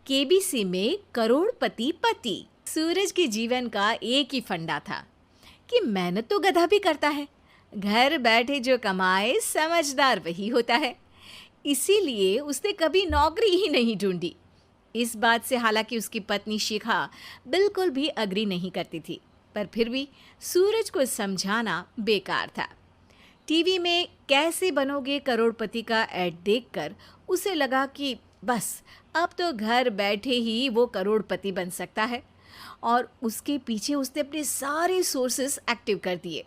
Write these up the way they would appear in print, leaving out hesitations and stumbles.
KBC में करोड़पति पति। सूरज के जीवन का एक ही फंडा था कि मेहनत तो गधा भी करता है, घर बैठे जो कमाए समझदार वही होता है। इसीलिए उसने कभी नौकरी ही नहीं ढूंढी। इस बात से हालांकि उसकी पत्नी शिखा बिल्कुल भी अग्री नहीं करती थी, पर फिर भी सूरज को समझाना बेकार था। टीवी में कैसे बनोगे करोड़पति का ऐड देखकर उसे लगा कि बस अब तो घर बैठे ही वो करोड़पति बन सकता है, और उसके पीछे उसने अपने सारे सोर्सेस एक्टिव कर दिए।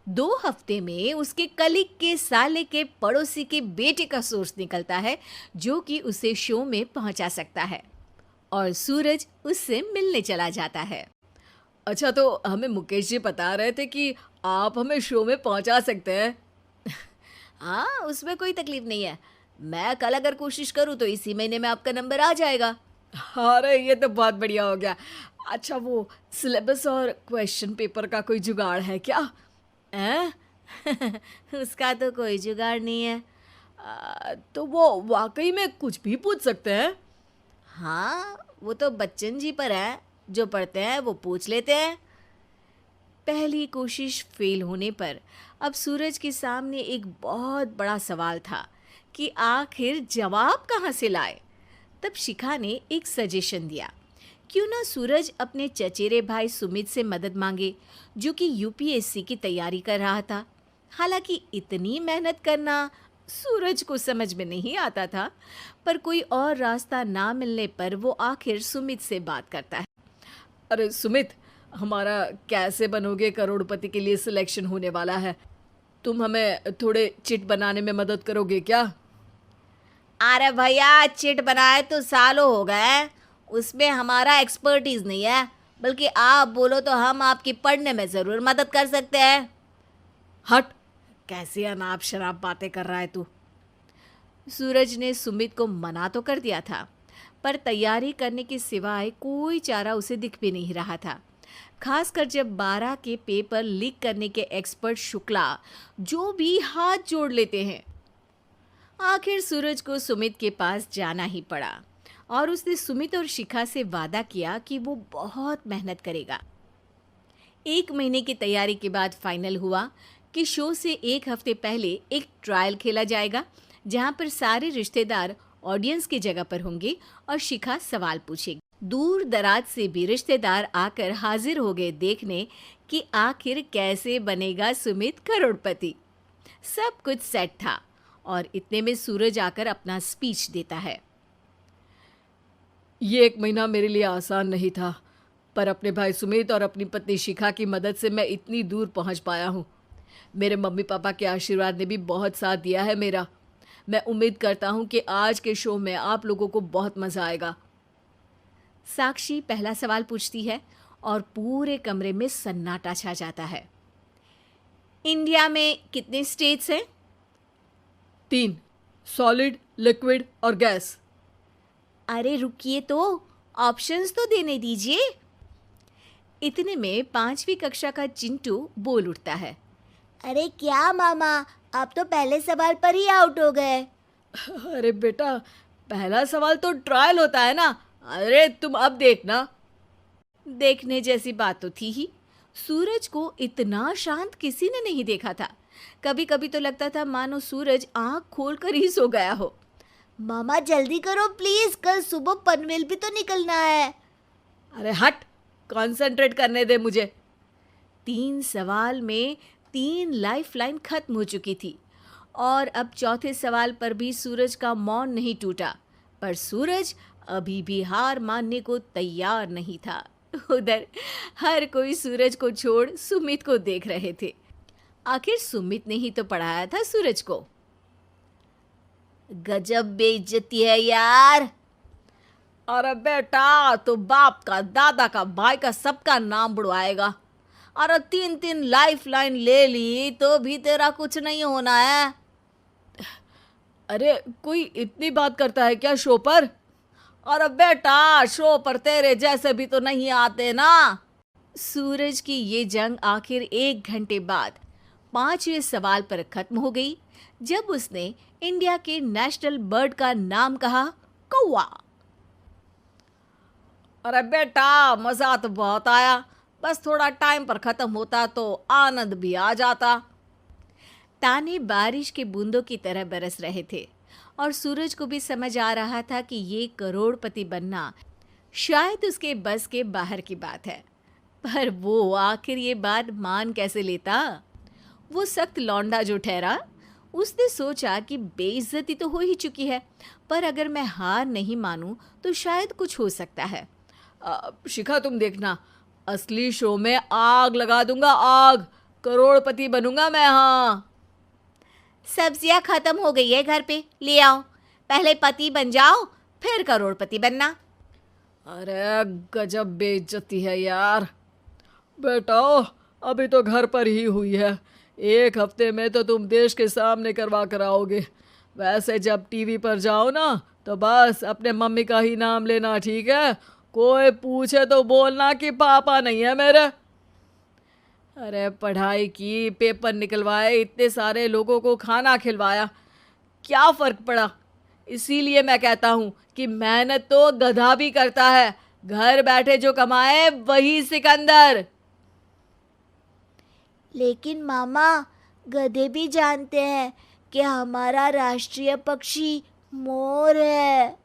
2 हफ्ते में उसके कलीग के साले के पड़ोसी के बेटे का सोर्स निकलता है जो कि उसे शो में पहुंचा सकता है, और सूरज उससे मिलने चला जाता है। अच्छा, तो हमें मुकेश जी बता रहे थे कि आप हमें शो में पहुंचा सकते हैं। हाँ, उसमें कोई तकलीफ नहीं है। मैं कल अगर कोशिश करूँ तो इसी महीने में आपका नंबर आ जाएगा। अरे ये तो बहुत बढ़िया हो गया। अच्छा, वो सिलेबस और क्वेश्चन पेपर का कोई जुगाड़ है क्या? हैं? उसका तो कोई जुगाड़ नहीं है। तो वो वाकई में कुछ भी पूछ सकते हैं? हाँ, वो तो बच्चन जी पर है, जो पढ़ते हैं वो पूछ लेते हैं। पहली कोशिश फेल होने पर अब सूरज के सामने एक बहुत बड़ा सवाल था कि आखिर जवाब कहाँ से लाए। तब शिखा ने एक सजेशन दिया, क्यों ना सूरज अपने चचेरे भाई सुमित से मदद मांगे, जो कि यूपीएससी की तैयारी कर रहा था। हालांकि इतनी मेहनत करना सूरज को समझ में नहीं आता था, पर कोई और रास्ता ना मिलने पर वो आखिर सुमित से बात करता है। अरे सुमित, हमारा कैसे बनोगे करोड़पति के लिए सिलेक्शन होने वाला है। तुम हमें थोड़े चिट बनाने में मदद करोगे क्या? अरे भैया, चिट बनाए तो सालों हो गए, उसमें हमारा एक्सपर्टीज नहीं है, बल्कि आप बोलो तो हम आपकी पढ़ने में ज़रूर मदद कर सकते हैं। हट, कैसी अनाप शराब बातें कर रहा है तू। सूरज ने सुमित को मना तो कर दिया था, पर तैयारी करने के सिवाय कोई चारा उसे दिख भी नहीं रहा था, खासकर जब 12 के पेपर लीक करने के एक्सपर्ट शुक्ला जो भी हाथ जोड़ लेते हैं। आखिर सूरज को सुमित के पास जाना ही पड़ा, और उसने सुमित और शिखा से वादा किया कि वो बहुत मेहनत करेगा। 1 महीने की तैयारी के बाद फाइनल हुआ कि शो से 1 हफ्ते पहले एक ट्रायल खेला जाएगा, जहां पर सारे रिश्तेदार ऑडियंस की जगह पर होंगे और शिखा सवाल पूछेगी। दूर दराज से भी रिश्तेदार आकर हाजिर हो गए देखने कि आखिर कैसे बनेगा सुमित करोड़पति। सब कुछ सेट था, और इतने में सूरज आकर अपना स्पीच देता है। ये 1 महीना मेरे लिए आसान नहीं था, पर अपने भाई सुमित और अपनी पत्नी शिखा की मदद से मैं इतनी दूर पहुंच पाया हूँ। मेरे मम्मी पापा के आशीर्वाद ने भी बहुत साथ दिया है मेरा। मैं उम्मीद करता हूँ कि आज के शो में आप लोगों को बहुत मज़ा आएगा। साक्षी पहला सवाल पूछती है और पूरे कमरे में सन्नाटा छा जाता है। इंडिया में कितने स्टेट्स हैं? 3, सॉलिड, लिक्विड और गैस। अरे रुकिए, तो ऑप्शंस तो देने दीजिए। इतने में 5वीं कक्षा का चिंटू बोल उठता है। अरे क्या मामा, आप तो पहले सवाल पर ही आउट हो गए। अरे बेटा, पहला सवाल तो ट्रायल होता है ना। अरे तुम अब देखना। देखने जैसी बात तो थी ही। सूरज को इतना शांत किसी ने नहीं देखा था। कभी कभी तो लगता था मानो सूरज आंख खोलकर ही सो गया हो। मामा जल्दी करो प्लीज, कल सुबह पनवेल भी तो निकलना है। अरे हट, कंसंट्रेट करने दे मुझे। 3 सवाल में 3 लाइफलाइन खत्म हो चुकी थी, और अब चौथे सवाल पर भी सूरज का मौन नहीं टूटा। पर सूरज अभी भी हार मानने को तैयार नहीं था। उधर हर कोई सूरज को छोड़ सुमित को देख रहे थे। आखिर सुमित ने ही तो पढ़ाया था सूरज को। गजब बेइज्जती है यार। अरे बेटा, तो बाप का, दादा का, भाई का, सबका नाम बुड़वाएगा। अरे 3 लाइफलाइन ले ली तो भी तेरा कुछ नहीं होना है। अरे कोई इतनी बात करता है क्या शो पर? अरे बेटा, शो पर तेरे जैसे भी तो नहीं आते ना। सूरज की ये जंग आखिर 1 घंटे बाद 5वें सवाल पर खत्म हो गई, जब उसने इंडिया के नेशनल बर्ड का नाम कहा, कौवा। अरे बेटा, मजा तो बहुत आया, बस थोड़ा टाइम पर खत्म होता तो आनंद भी आ जाता। ताने बारिश के बूंदों की तरह बरस रहे थे और सूरज को भी समझ आ रहा था कि ये करोड़पति बनना शायद उसके बस के बाहर की बात है। पर वो आखिर ये बात मान कैसे लेता? वो सख्त लौंडा जो ठहरा, उसने सोचा कि बेइज्जती तो हो ही चुकी है, पर अगर मैं हार नहीं मानूं तो शायद कुछ हो सकता है। शिखा, तुम देखना, असली शो में आग लगा दूंगा, आग। करोड़पति बनूंगा मैं। हाँ, सब्जियां खत्म हो गई है घर पे, ले आओ। पहले पति बन जाओ, फिर करोड़पति बनना। अरे गजब बेइज्जती है यार। बेटा, अभी तो घर पर ही हुई है, 1 हफ्ते में तो तुम देश के सामने करवा कर आओगे। वैसे जब टीवी पर जाओ ना, तो बस अपने मम्मी का ही नाम लेना, ठीक है? कोई पूछे तो बोलना कि पापा नहीं है मेरे। अरे पढ़ाई की, पेपर निकलवाए, इतने सारे लोगों को खाना खिलवाया, क्या फ़र्क पड़ा? इसीलिए मैं कहता हूँ कि मेहनत तो गधा भी करता है, घर बैठे जो कमाए वही सिकंदर। लेकिन मामा, गधे भी जानते हैं कि हमारा राष्ट्रीय पक्षी मोर है।